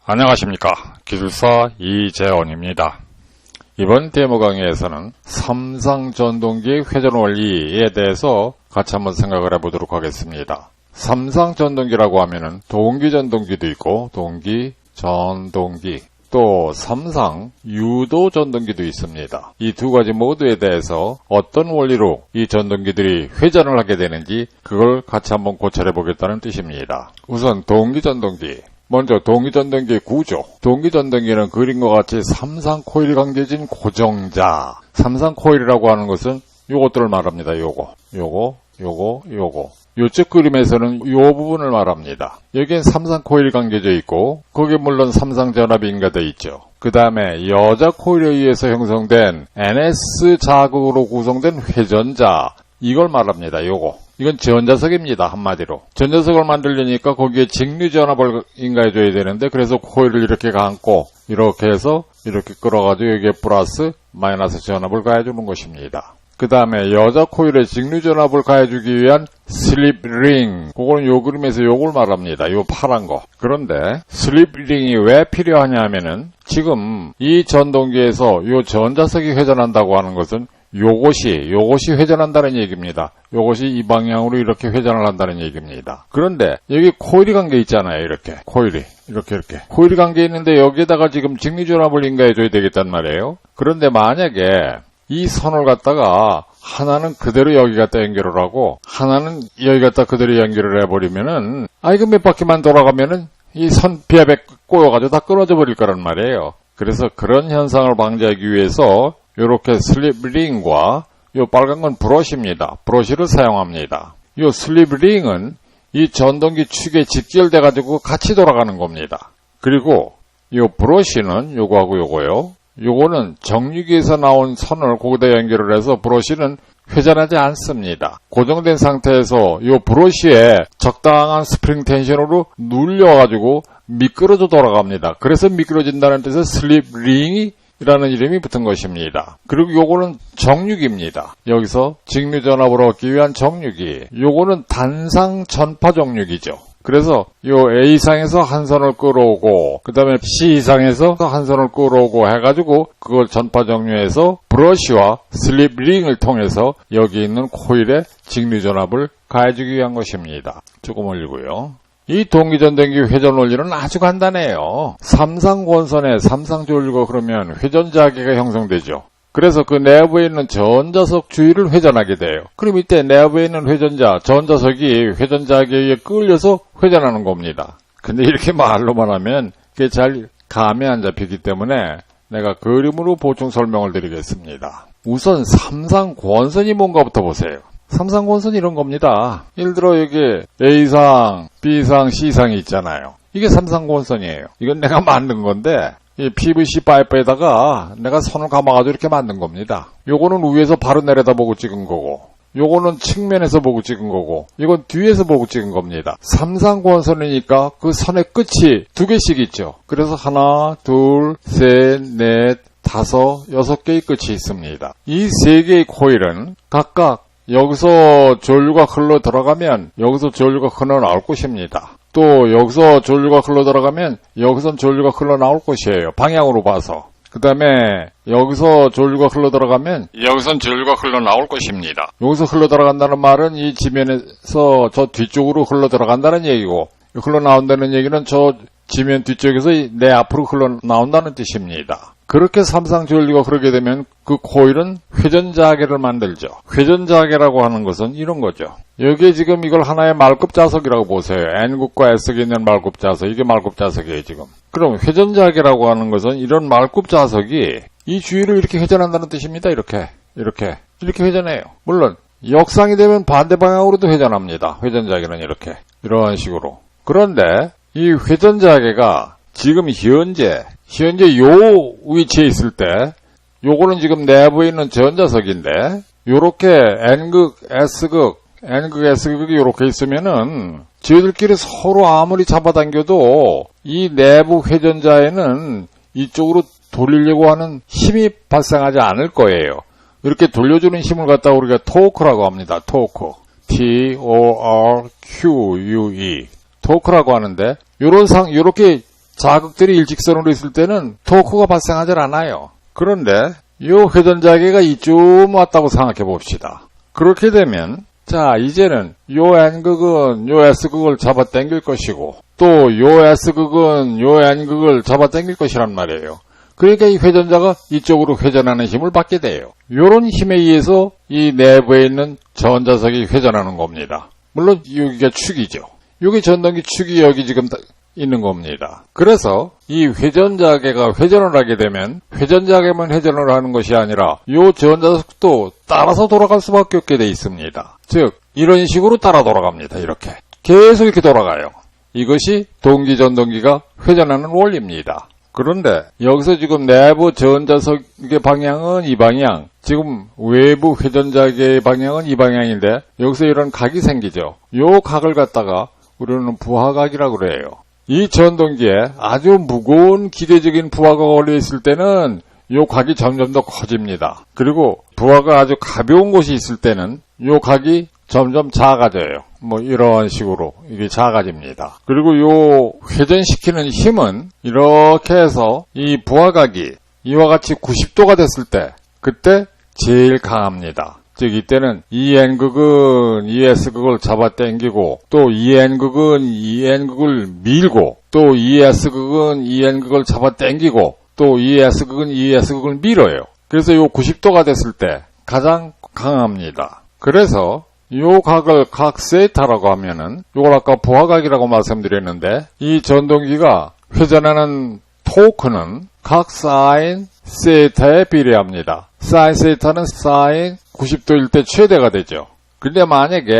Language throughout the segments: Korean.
안녕하십니까. 기술사 이재원입니다. 이번 데모 강의에서는 삼상전동기 회전원리에 대해서 같이 한번 생각을 해보도록 하겠습니다. 삼상전동기라고 하면은 동기전동기도 있고 동기전동기, 또 삼상 유도전동기도 있습니다. 이 두 가지 모두에 대해서 어떤 원리로 이 전동기들이 회전을 하게 되는지 그걸 같이 한번 고찰해 보겠다는 뜻입니다. 우선 동기전동기. 먼저 동기전동기의 구조. 동기전동기는 그림과 같이 삼상 코일 관계진 고정자. 삼상 코일이라고 하는 것은 요것들을 말합니다. 요거. 요쪽 그림에서는 요 부분을 말합니다. 여기엔 삼상 코일이 관계져 있고 거기에 물론 삼상 전압이 인가되어 있죠. 그 다음에 여자 코일에 의해서 형성된 NS 자극으로 구성된 회전자, 이걸 말합니다. 요거. 이건 전자석입니다. 한마디로. 전자석을 만들려니까 거기에 직류전압을 인가해줘야 되는데, 그래서 코일을 이렇게 감고 이렇게 해서 이렇게 끌어가지고 여기에 플러스 마이너스 전압을 가해주는 것입니다. 그 다음에 여자 코일에 직류전압을 가해주기 위한 슬립링, 그거는 요 그림에서 요걸 말합니다. 요 파란 거. 그런데 슬립링이 왜 필요하냐 하면은 지금 이 전동기에서 요 전자석이 회전한다고 하는 것은 요것이 회전한다는 얘기입니다. 요것이 이 방향으로 이렇게 회전을 한다는 얘기입니다. 그런데 여기 코일이 관계 있잖아요. 이렇게 코일이 이렇게 코일이 관계 있는데 여기에다가 지금 직류전압을 인가해줘야 되겠단 말이에요. 그런데 만약에 이 선을 갖다가 하나는 그대로 여기 갖다 연결을 하고 하나는 여기 갖다 그대로 연결을 해버리면은 이거 몇 바퀴만 돌아가면은 이 선 비압에 꼬여가지고 다 끊어져 버릴 거란 말이에요. 그래서 그런 현상을 방지하기 위해서 요렇게 슬립링과 요 빨간 건 브러쉬입니다. 브러쉬를 사용합니다. 요 슬립링은 이 전동기 축에 직결돼 가지고 같이 돌아가는 겁니다. 그리고 요 브러쉬는 요거하고 요거요. 요거는 정유기에서 나온 선을 거기다 연결을 해서 브러쉬는 회전하지 않습니다. 고정된 상태에서 요 브러쉬에 적당한 스프링 텐션으로 눌려가지고 미끄러져 돌아갑니다. 그래서 미끄러진다는 뜻의 슬립링이 이라는 이름이 붙은 것입니다. 그리고 요거는 정유기입니다. 여기서 직류전압을 얻기 위한 정유기. 요거는 단상 전파 정유기죠. 그래서 요 A상에서 한 선을 끌어오고 그 다음에 C상에서 한 선을 끌어오고 해가지고 그걸 전파 정유해서 브러쉬와 슬립링을 통해서 여기 있는 코일에 직류전압을 가해주기 위한 것입니다. 조금 올리고요. 이 동기전동기 회전 원리는 아주 간단해요. 삼상권선에 삼상조율과 그러면 회전자계가 형성되죠. 그래서 그 내부에 있는 전자석 주위를 회전하게 돼요. 그럼 이때 내부에 있는 전자석이 회전자계에 의해 끌려서 회전하는 겁니다. 근데 이렇게 말로만 하면 그게 잘 감이 안 잡히기 때문에 내가 그림으로 보충 설명을 드리겠습니다. 우선 삼상권선이 뭔가부터 보세요. 삼상권선이 이런 겁니다. 예를 들어 여기 A상, B상, C상이 있잖아요. 이게 삼상권선이에요. 이건 내가 만든 건데 이 PVC 파이프에다가 내가 선을 감아가지고 이렇게 만든 겁니다. 요거는 위에서 바로 내려다보고 찍은 거고 요거는 측면에서 보고 찍은 거고 이건 뒤에서 보고 찍은 겁니다. 삼상권선이니까 그 선의 끝이 두 개씩 있죠. 그래서 하나, 둘, 셋, 넷, 다섯, 여섯 개의 끝이 있습니다. 이 세 개의 코일은 각각 여기서 전류가 흘러 들어가면 여기서 전류가 흘러나올 것입니다. 또 여기서 전류가 흘러 들어가면 여기선 전류가 흘러나올 것이에요. 방향으로 봐서. 그 다음에 여기서 전류가 흘러 들어가면 여기선 전류가 흘러나올 것입니다. 여기서 흘러 들어간다는 말은 이 지면에서 저 뒤쪽으로 흘러 들어간다는 얘기고 흘러나온다는 얘기는 저 지면 뒤쪽에서 내 앞으로 흘러나온다는 뜻입니다. 그렇게 삼상전류가 흐르게 되면 그 코일은 회전자계를 만들죠. 회전자계라고 하는 것은 이런 거죠. 여기에 지금 이걸 하나의 말급자석이라고 보세요. N극과 S극에 있는 말급자석. 이게 말급자석이에요, 지금. 그럼 회전자계라고 하는 것은 이런 말급자석이 이 주위를 이렇게 회전한다는 뜻입니다. 이렇게 회전해요. 물론 역상이 되면 반대 방향으로도 회전합니다. 회전자계는 이런 식으로. 그런데 이 회전자계가 지금 현재 요 위치에 있을 때 요거는 지금 내부에 있는 전자석인데 요렇게 N극, S극이 요렇게 있으면은 저희들끼리 서로 아무리 잡아당겨도 이 내부 회전자에는 이쪽으로 돌리려고 하는 힘이 발생하지 않을 거예요. 이렇게 돌려주는 힘을 갖다 우리가 토크라고 합니다. 토크. T-O-R-Q-U-E. 토크라고 하는데, 요렇게 자극들이 일직선으로 있을 때는 토크가 발생하지 않아요. 그런데 요 회전자계가 이쯤 왔다고 생각해 봅시다. 그렇게 되면 자 이제는 요 N극은 요 S극을 잡아 당길 것이고 또 요 S극은 요 N극을 잡아 당길 것이란 말이에요. 그러니까 이 회전자가 이쪽으로 회전하는 힘을 받게 돼요. 요런 힘에 의해서 이 내부에 있는 전자석이 회전하는 겁니다. 물론 여기가 축이죠. 여기 전동기 축이 여기 지금 있는 겁니다. 그래서 이 회전자계가 회전을 하게 되면 회전자계만 회전을 하는 것이 아니라 이 전자석도 따라서 돌아갈 수밖에 없게 돼 있습니다. 즉 이런 식으로 따라 돌아갑니다. 이렇게 계속 이렇게 돌아가요. 이것이 동기전동기가 회전하는 원리입니다. 그런데 여기서 지금 내부 전자석의 방향은 이 방향, 지금 외부 회전자계의 방향은 이 방향인데 여기서 이런 각이 생기죠. 이 각을 갖다가 우리는 부하각이라고 그래요. 이 전동기에 아주 무거운 기대적인 부하가 걸려 있을 때는 이 각이 점점 더 커집니다. 그리고 부하가 아주 가벼운 곳이 있을 때는 이 각이 점점 작아져요. 뭐 이런 식으로 이게 작아집니다. 그리고 요 회전시키는 힘은 이렇게 해서 이 부하각이 이와 같이 90도가 됐을 때 그때 제일 강합니다. 즉 이때는 이 N극은 이 S극을 잡아 당기고 또 이 N극은 이 N극을 밀고 또 이 S극은 이 N극을 잡아 당기고 또 이 S극은 이 S극을 밀어요. 그래서 요 90도가 됐을 때 가장 강합니다. 그래서 요 각을 각 세타라고 하면은 요걸 아까 부하각이라고 말씀드렸는데 이 전동기가 회전하는 토크는 각 사인 세타에 비례합니다. 사인 세타는 사인 90도일 때 최대가 되죠. 근데 만약에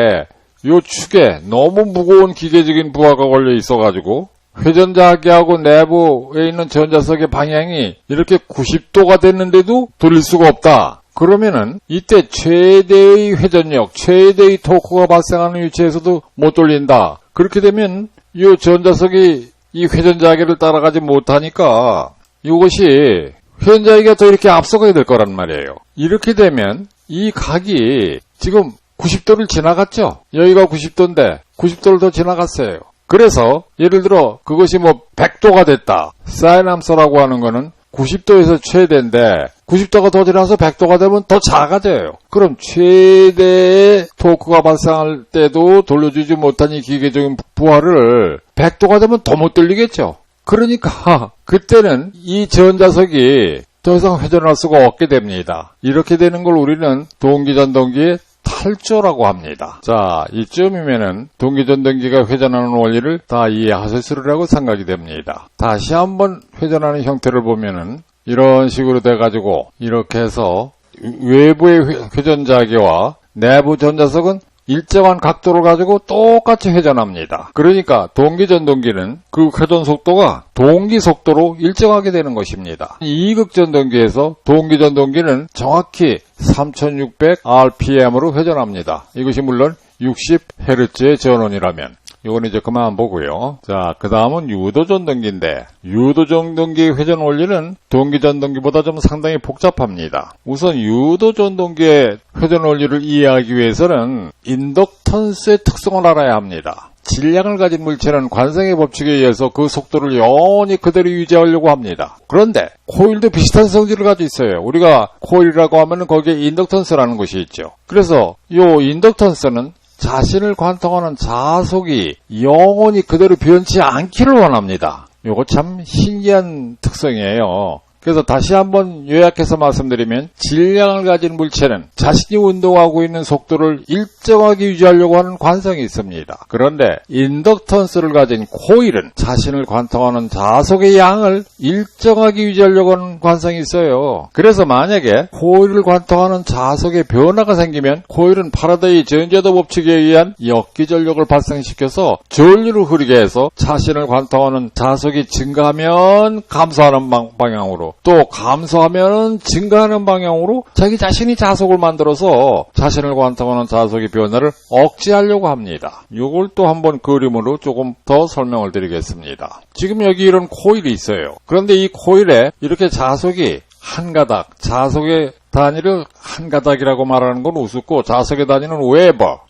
요 축에 너무 무거운 기계적인 부하가 걸려 있어가지고 회전자계하고 내부에 있는 전자석의 방향이 이렇게 90도가 됐는데도 돌릴 수가 없다. 그러면은 이때 최대의 회전력, 최대의 토크가 발생하는 위치에서도 못 돌린다. 그렇게 되면 이 전자석이 이 회전자계를 따라가지 못하니까 이것이 회전자계가 더 이렇게 앞서가게 될 거란 말이에요. 이렇게 되면 이 각이 지금 90도를 지나갔죠. 여기가 90도인데 90도를 더 지나갔어요. 그래서 예를 들어 그것이 뭐 100도가 됐다. 사인 함수라고 하는 거는 90도에서 최대인데 90도가 더 지나서 100도가 되면 더 작아져요. 그럼 최대의 토크가 발생할 때도 돌려주지 못한 이 기계적인 부하를 100도가 되면 더 못 돌리겠죠. 그러니까 그때는 이 전자석이 더 이상 회전할 수가 없게 됩니다. 이렇게 되는 걸 우리는 동기전동기의 탈조라고 합니다. 자, 이쯤이면은 동기전동기가 회전하는 원리를 다 이해하셨으리라고 생각이 됩니다. 다시 한번 회전하는 형태를 보면은 이런 식으로 돼가지고 이렇게 해서 외부의 회전자계와 내부 전자석은 일정한 각도를 가지고 똑같이 회전합니다. 그러니까 동기전동기는 그 회전 속도가 동기 속도로 일정하게 되는 것입니다. 이극전동기에서 동기전동기는 정확히 3600rpm으로 회전합니다. 이것이 물론 60Hz의 전원이라면 이건 이제 그만 보고요. 자, 그 다음은 유도전동기인데 유도전동기의 회전 원리는 동기전동기보다 좀 상당히 복잡합니다. 우선 유도전동기의 회전 원리를 이해하기 위해서는 인덕턴스의 특성을 알아야 합니다. 질량을 가진 물체는 관성의 법칙에 의해서 그 속도를 영원히 그대로 유지하려고 합니다. 그런데 코일도 비슷한 성질을 가지고 있어요. 우리가 코일이라고 하면 거기에 인덕턴스라는 것이 있죠. 그래서 이 인덕턴스는 자신을 관통하는 자속이 영원히 그대로 변치 않기를 원합니다. 이거 참 신기한 특성이에요. 그래서 다시 한번 요약해서 말씀드리면 질량을 가진 물체는 자신이 운동하고 있는 속도를 일정하게 유지하려고 하는 관성이 있습니다. 그런데 인덕턴스를 가진 코일은 자신을 관통하는 자속의 양을 일정하게 유지하려고 하는 관성이 있어요. 그래서 만약에 코일을 관통하는 자속의 변화가 생기면 코일은 파라데이 전제도 법칙에 의한 역기전력을 발생시켜서 전류를 흐르게 해서 자신을 관통하는 자속이 증가하면 감소하는 방향으로 또 감소하면 증가하는 방향으로 자기 자신이 자속을 만들어서 자신을 관통하는 자속의 변화를 억제하려고 합니다. 이걸 또 한번 그림으로 조금 더 설명을 드리겠습니다. 지금 여기 이런 코일이 있어요. 그런데 이 코일에 이렇게 자속이 한 가닥, 자석의 단위를 한 가닥이라고 말하는 건 우습고 자석의 단위는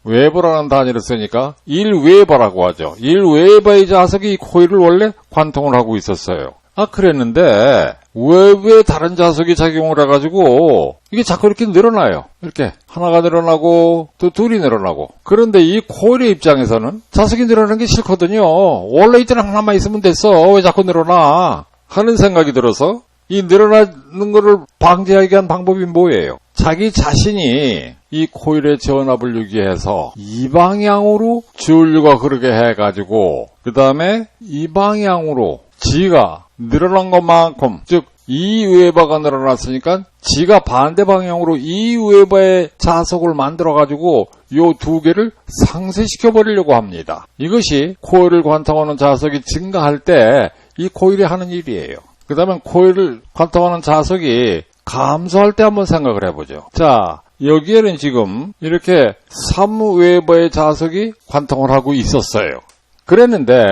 웨버라는 단위를 쓰니까 1웨버라고 하죠. 1웨버의 자석이 이 코일을 원래 관통을 하고 있었어요. 그랬는데 웨브에 다른 자석이 작용을 해가지고 이게 자꾸 이렇게 늘어나요. 이렇게 하나가 늘어나고 또 둘이 늘어나고. 그런데 이 코일의 입장에서는 자석이 늘어나는 게 싫거든요. 원래 이때는 하나만 있으면 됐어. 왜 자꾸 늘어나? 하는 생각이 들어서 이 늘어나는 거를 방지하기 위한 방법이 뭐예요? 자기 자신이 이 코일의 전압을 유기해서 이 방향으로 전류가 흐르게 해가지고 그 다음에 이 방향으로 지가 늘어난 것만큼, 즉 2웨버가 늘어났으니까 지가 반대 방향으로 2웨버의 자석을 만들어가지고 요 두 개를 상쇄시켜버리려고 합니다. 이것이 코일을 관통하는 자석이 증가할 때 이 코일이 하는 일이에요. 그 다음에 코일을 관통하는 자석이 감소할 때 한번 생각을 해보죠. 자, 여기에는 지금 이렇게 3웨버의 자석이 관통을 하고 있었어요. 그랬는데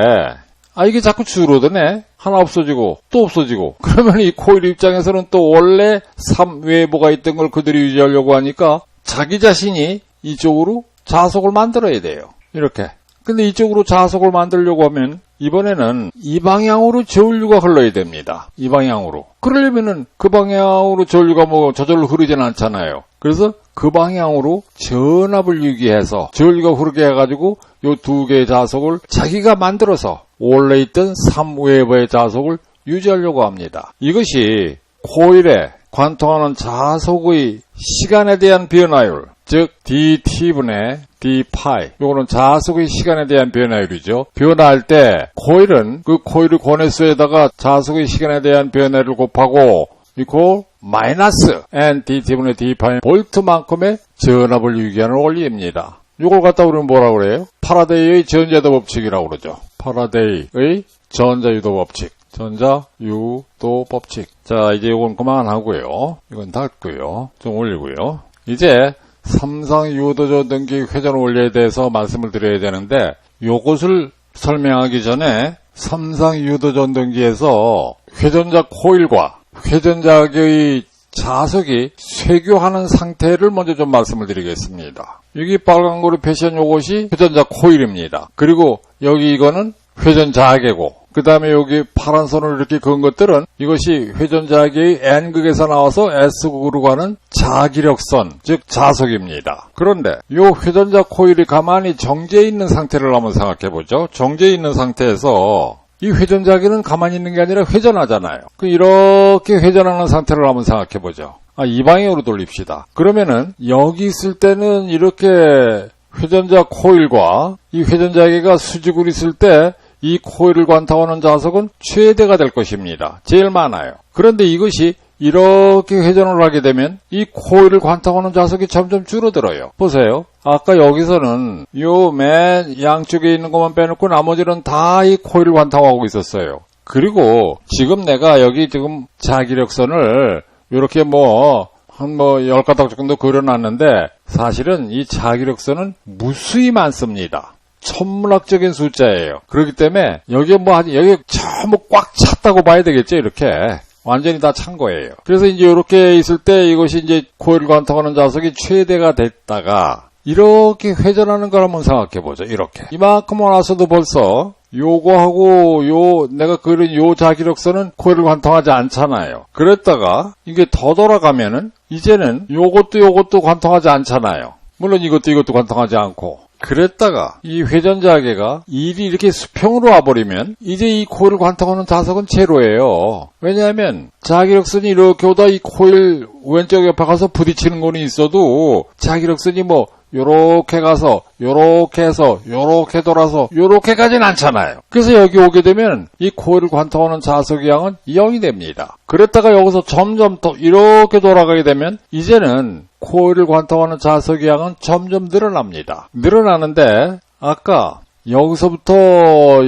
이게 자꾸 줄어드네. 하나 없어지고 또 없어지고. 그러면 이 코일 입장에서는 또 원래 3웨버가 있던 걸 그대로 유지하려고 하니까 자기 자신이 이쪽으로 자석을 만들어야 돼요. 이렇게. 근데 이쪽으로 자석을 만들려고 하면 이번에는 이 방향으로 전류가 흘러야 됩니다. 이 방향으로. 그러려면은 그 방향으로 전류가 저절로 흐르진 않잖아요. 그래서 그 방향으로 전압을 유기해서 전류가 흐르게 해가지고 요 두 개의 자석을 자기가 만들어서 원래 있던 3웨버의 자석을 유지하려고 합니다. 이것이 코일에 관통하는 자석의 시간에 대한 변화율, 즉 dt분의 d파이, 요거는 자석의 시간에 대한 변화율이죠. 변화할 때 코일은 그 코일의 권회수에다가 자석의 시간에 대한 변화를 곱하고 이퀄 마이너스 n dt분의 d파이 볼트만큼의 전압을 유기하는 원리입니다. 요걸 갖다 우리는 뭐라고 그래요? 파라데이의 전자유도 법칙이라고 그러죠. 파라데이의 전자유도 법칙. 전자유도 법칙. 자, 이제 이건 그만하고요. 이건 닫고요. 좀 올리고요. 이제 삼상 유도전등기 회전 원리에 대해서 말씀을 드려야 되는데 요것을 설명하기 전에 삼상 유도전등기에서 회전자 코일과 회전자의 자석이 쇄교하는 상태를 먼저 좀 말씀을 드리겠습니다. 여기 빨간 거로 표시한 요것이 회전자 코일입니다. 그리고 여기 이거는 회전자계고 그 다음에 여기 파란 선을 이렇게 그은 것들은 이것이 회전자계의 N극에서 나와서 S극으로 가는 자기력선, 즉 자석입니다. 그런데 이 회전자 코일이 가만히 정지해 있는 상태를 한번 생각해 보죠. 정지해 있는 상태에서 이 회전자계는 가만히 있는 게 아니라 회전하잖아요. 이렇게 회전하는 상태를 한번 생각해 보죠. 이 방향으로 돌립시다. 그러면은 여기 있을 때는 이렇게 회전자 코일과 이 회전자계가 수직으로 있을 때 이 코일을 관통하는 자석은 최대가 될 것입니다. 제일 많아요. 그런데 이것이 이렇게 회전을 하게 되면 이 코일을 관통하는 자석이 점점 줄어들어요. 보세요. 아까 여기서는 요 맨 양쪽에 있는 것만 빼놓고 나머지는 다 이 코일을 관통하고 있었어요. 그리고 지금 내가 여기 지금 자기력선을 이렇게 한 10가닥 정도 그려놨는데 사실은 이 자기력선은 무수히 많습니다. 천문학적인 숫자예요. 그렇기 때문에 여기에 여기 전부 꽉 찼다고 봐야 되겠죠. 이렇게 완전히 다 찬 거예요. 그래서 이제 이렇게 있을 때 이것이 이제 코일을 관통하는 자석이 최대가 됐다가 이렇게 회전하는 걸 한번 생각해 보죠. 이렇게 이만큼 와서도 벌써 요거하고 내가 그린 요 자기력선은 코일을 관통하지 않잖아요. 그랬다가 이게 더 돌아가면은 이제는 요것도 관통하지 않잖아요. 물론 이것도 관통하지 않고. 그랬다가 이 회전자계가 일이 이렇게 수평으로 와버리면 이제 이 코일을 관통하는 자석은 제로예요. 왜냐하면 자기력선이 이렇게 오다 이 코일 왼쪽 옆에 가서 부딪히는 거는 있어도 자기력선이 요렇게 가서 요렇게 해서 요렇게 돌아서 요렇게 가진 않잖아요. 그래서 여기 오게 되면 이 코일을 관통하는 자석의 양은 0이 됩니다. 그랬다가 여기서 점점 더 이렇게 돌아가게 되면 이제는 코일을 관통하는 자석의 양은 점점 늘어납니다. 늘어나는데 아까 여기서부터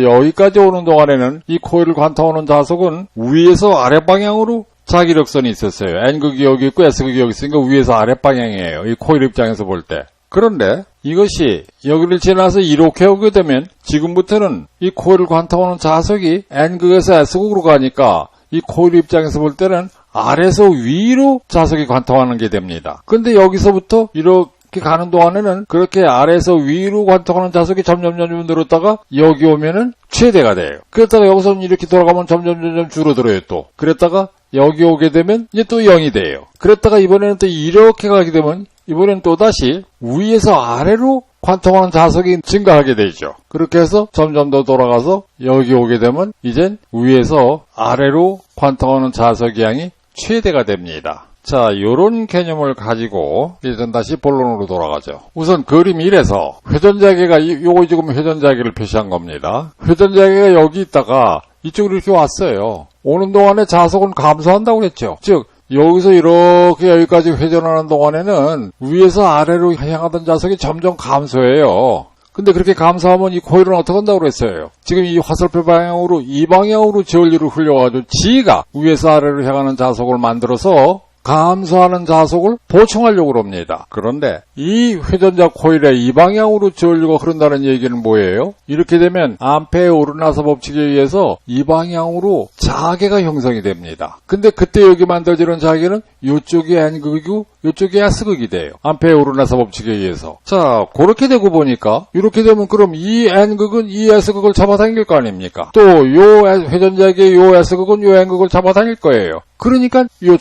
여기까지 오는 동안에는 이 코일을 관통하는 자석은 위에서 아래 방향으로 자기력선이 있었어요. N극이 여기 있고 S극이 여기 있으니까 위에서 아래 방향이에요. 이 코일 입장에서 볼 때. 그런데 이것이 여기를 지나서 이렇게 오게 되면 지금부터는 이 코일을 관통하는 자석이 N극에서 S극으로 가니까 이 코일 입장에서 볼 때는 아래에서 위로 자석이 관통하는 게 됩니다. 근데 여기서부터 이렇게 가는 동안에는 그렇게 아래에서 위로 관통하는 자석이 점점 늘었다가 여기 오면은 최대가 돼요. 그랬다가 여기서는 이렇게 돌아가면 점점 줄어들어요 또. 그랬다가 여기 오게 되면 이제 또 0이 돼요. 그랬다가 이번에는 또 이렇게 가게 되면 이번엔 또다시 위에서 아래로 관통하는 자석이 증가하게 되죠. 그렇게 해서 점점 더 돌아가서 여기 오게 되면 이젠 위에서 아래로 관통하는 자석의 양이 최대가 됩니다. 자, 요런 개념을 가지고 이제 다시 본론으로 돌아가죠. 우선 그림 1에서 회전자계가 요거 지금 회전자계를 표시한 겁니다. 회전자계가 여기 있다가 이쪽으로 이렇게 왔어요. 오는 동안에 자석은 감소한다고 그랬죠. 즉 여기서 이렇게 여기까지 회전하는 동안에는 위에서 아래로 향하던 자석이 점점 감소해요. 근데 그렇게 감소하면 이 코일은 어떻게 한다고 그랬어요? 지금 이 화살표 방향으로 이 방향으로 전류를 흘려가지고 지가 위에서 아래로 향하는 자석을 만들어서 감소하는 자석을 보충하려고 합니다. 그런데 이 회전자 코일의 이 방향으로 전류가 흐른다는 얘기는 뭐예요? 이렇게 되면 암페의 오르나서 법칙에 의해서 이 방향으로 자계가 형성이 됩니다. 근데 그때 여기 만들어지는 자계는 이쪽이 N극이고 이쪽이 S극이 돼요. 암페의 오르나서 법칙에 의해서. 자, 그렇게 되고 보니까 이렇게 되면 그럼 이 N극은 이 S극을 잡아당길 거 아닙니까? 또 요 회전자계의 요 S극은 요 N극을 잡아당길 거예요. 그러니까 요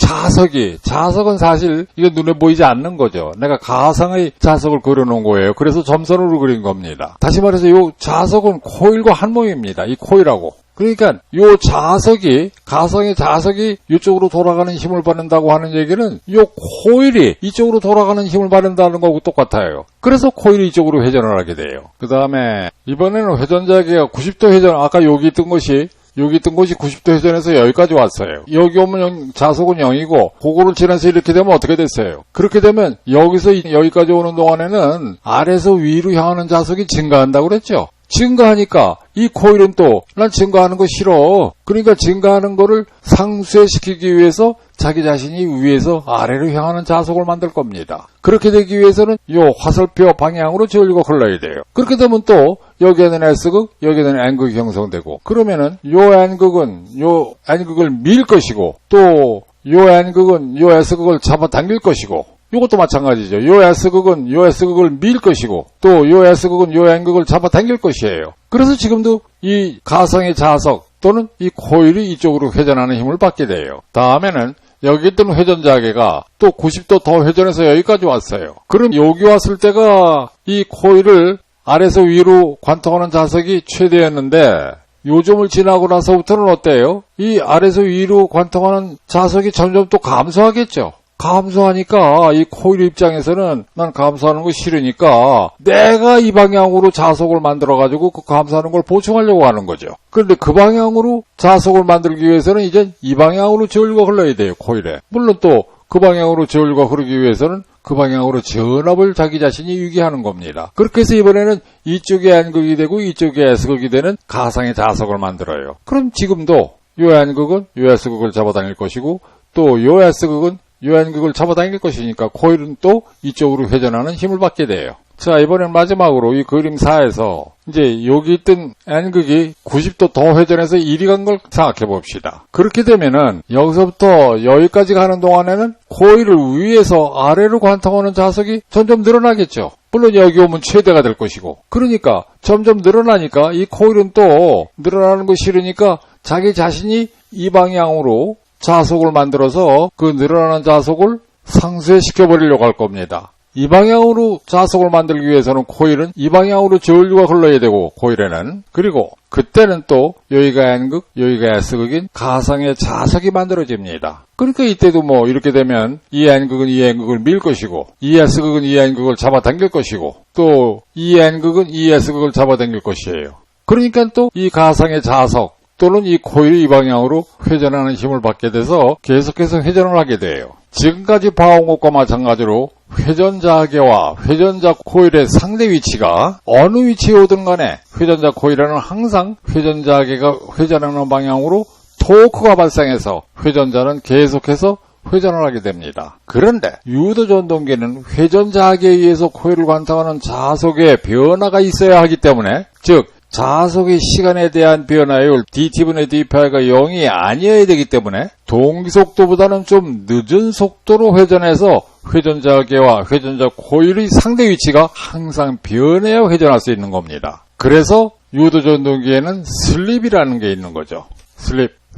자석은 사실 이게 눈에 보이지 않는 거죠. 내가 가상의 자석을 그려놓은 거예요. 그래서 점선으로 그린 겁니다. 다시 말해서 요 자석은 코일과 한 몸입니다. 이 코일하고. 그러니까 요 자석이 가상의 자석이 이쪽으로 돌아가는 힘을 받는다고 하는 얘기는 요 코일이 이쪽으로 돌아가는 힘을 받는다는 거하고 똑같아요. 그래서 코일이 이쪽으로 회전을 하게 돼요. 그 다음에 이번에는 회전자계가 90도 회전, 아까 여기 있던 것이 90도 회전해서 여기까지 왔어요. 여기 오면 자석은 0이고 그거를 지나서 이렇게 되면 어떻게 됐어요? 그렇게 되면 여기서 여기까지 오는 동안에는 아래에서 위로 향하는 자석이 증가한다고 그랬죠? 증가하니까 이 코일은 또 난 증가하는 거 싫어. 그러니까 증가하는 거를 상쇄시키기 위해서 자기 자신이 위에서 아래로 향하는 자석을 만들 겁니다. 그렇게 되기 위해서는 요 화살표 방향으로 전류가 흘러야 돼요. 그렇게 되면 또 여기에는 S극, 여기에는 N극이 형성되고 그러면은 요 N극을 밀 것이고 또 요 N극은 요 S극을 잡아당길 것이고 이것도 마찬가지죠. 요 S극은 요 S극을 밀 것이고 또 요 S극은 요 N극을 잡아당길 것이에요. 그래서 지금도 이 가상의 자석 또는 이 코일이 이쪽으로 회전하는 힘을 받게 돼요. 다음에는 여기 있던 회전자계가 또 90도 더 회전해서 여기까지 왔어요. 그럼 여기 왔을 때가 이 코일을 아래에서 위로 관통하는 자석이 최대였는데 요점을 지나고 나서부터는 어때요? 이 아래에서 위로 관통하는 자석이 점점 또 감소하겠죠. 감소하니까 이 코일 입장에서는 난 감소하는 거 싫으니까 내가 이 방향으로 자석을 만들어가지고 그 감소하는 걸 보충하려고 하는 거죠. 그런데 그 방향으로 자석을 만들기 위해서는 이제 이 방향으로 전류가 흘러야 돼요, 코일에. 물론 또 그 방향으로 전류가 흐르기 위해서는 그 방향으로 전압을 자기 자신이 유기하는 겁니다. 그렇게 해서 이번에는 이쪽에 N극이 되고 이쪽에 S극이 되는 가상의 자석을 만들어요. 그럼 지금도 요 N극은 요 S극을 잡아당길 것이고 또 요 S극은 요 N극을 잡아당길 것이니까 코일은 또 이쪽으로 회전하는 힘을 받게 돼요. 자, 이번엔 마지막으로 이 그림 4에서 이제 여기 있던 N극이 90도 더 회전해서 이리 간 걸 생각해 봅시다. 그렇게 되면은 여기서부터 여기까지 가는 동안에는 코일을 위에서 아래로 관통하는 자석이 점점 늘어나겠죠. 물론 여기 오면 최대가 될 것이고. 그러니까 점점 늘어나니까 이 코일은 또 늘어나는 거 싫으니까 자기 자신이 이 방향으로 자석을 만들어서 그 늘어나는 자석을 상쇄시켜 버리려고 할 겁니다. 이 방향으로 자석을 만들기 위해서는 코일은 이 방향으로 전류가 흘러야 되고 코일에는 그리고 그때는 또 여기가 N극, 여기가 S극인 가상의 자석이 만들어집니다. 그러니까 이때도 뭐 이렇게 되면 이 N극은 이 N극을 밀 것이고 이 S극은 이 N극을 잡아당길 것이고 또 이 N극은 이 S극을 잡아당길 것이에요. 그러니까 또 이 가상의 자석 또는 이 코일이 이 방향으로 회전하는 힘을 받게 돼서 계속해서 회전을 하게 돼요. 지금까지 봐온 것과 마찬가지로 회전자계와 회전자 코일의 상대 위치가 어느 위치에 오든 간에 회전자 코일에는 항상 회전자계가 회전하는 방향으로 토크가 발생해서 회전자는 계속해서 회전을 하게 됩니다. 그런데 유도전동기는 회전자계에 의해서 코일을 관통하는 자석에 변화가 있어야 하기 때문에 즉 자속의 시간에 대한 변화율 dt분의 d파이가 0이 아니어야 되기 때문에 동기속도보다는 좀 늦은 속도로 회전해서 회전자계와 회전자 코일의 상대 위치가 항상 변해야 회전할 수 있는 겁니다. 그래서 유도 전동기에는 슬립이라는 게 있는 거죠.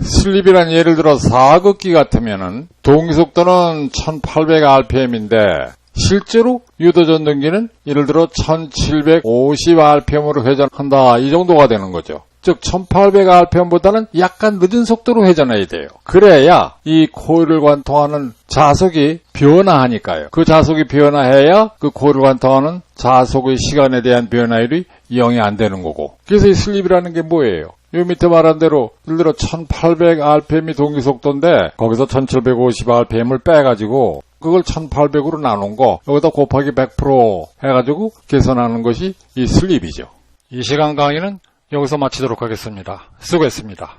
슬립이란 예를 들어 사극기 같으면은 동기속도는 1800rpm인데 실제로 유도 전동기는 예를 들어 1750rpm으로 회전한다, 이 정도가 되는 거죠. 즉 1800rpm보다는 약간 늦은 속도로 회전해야 돼요. 그래야 이 코일을 관통하는 자속이 변화하니까요. 그 자속이 변화해야 그 코일을 관통하는 자속의 시간에 대한 변화율이 0이 안 되는 거고. 그래서 이 슬립이라는 게 뭐예요? 요 밑에 말한 대로 예를 들어 1800rpm이 동기속도인데 거기서 1750rpm을 빼가지고 그걸 1800으로 나눈 거 여기다 곱하기 100% 해가지고 계산하는 것이 이 슬립이죠. 이 시간 강의는 여기서 마치도록 하겠습니다. 수고했습니다.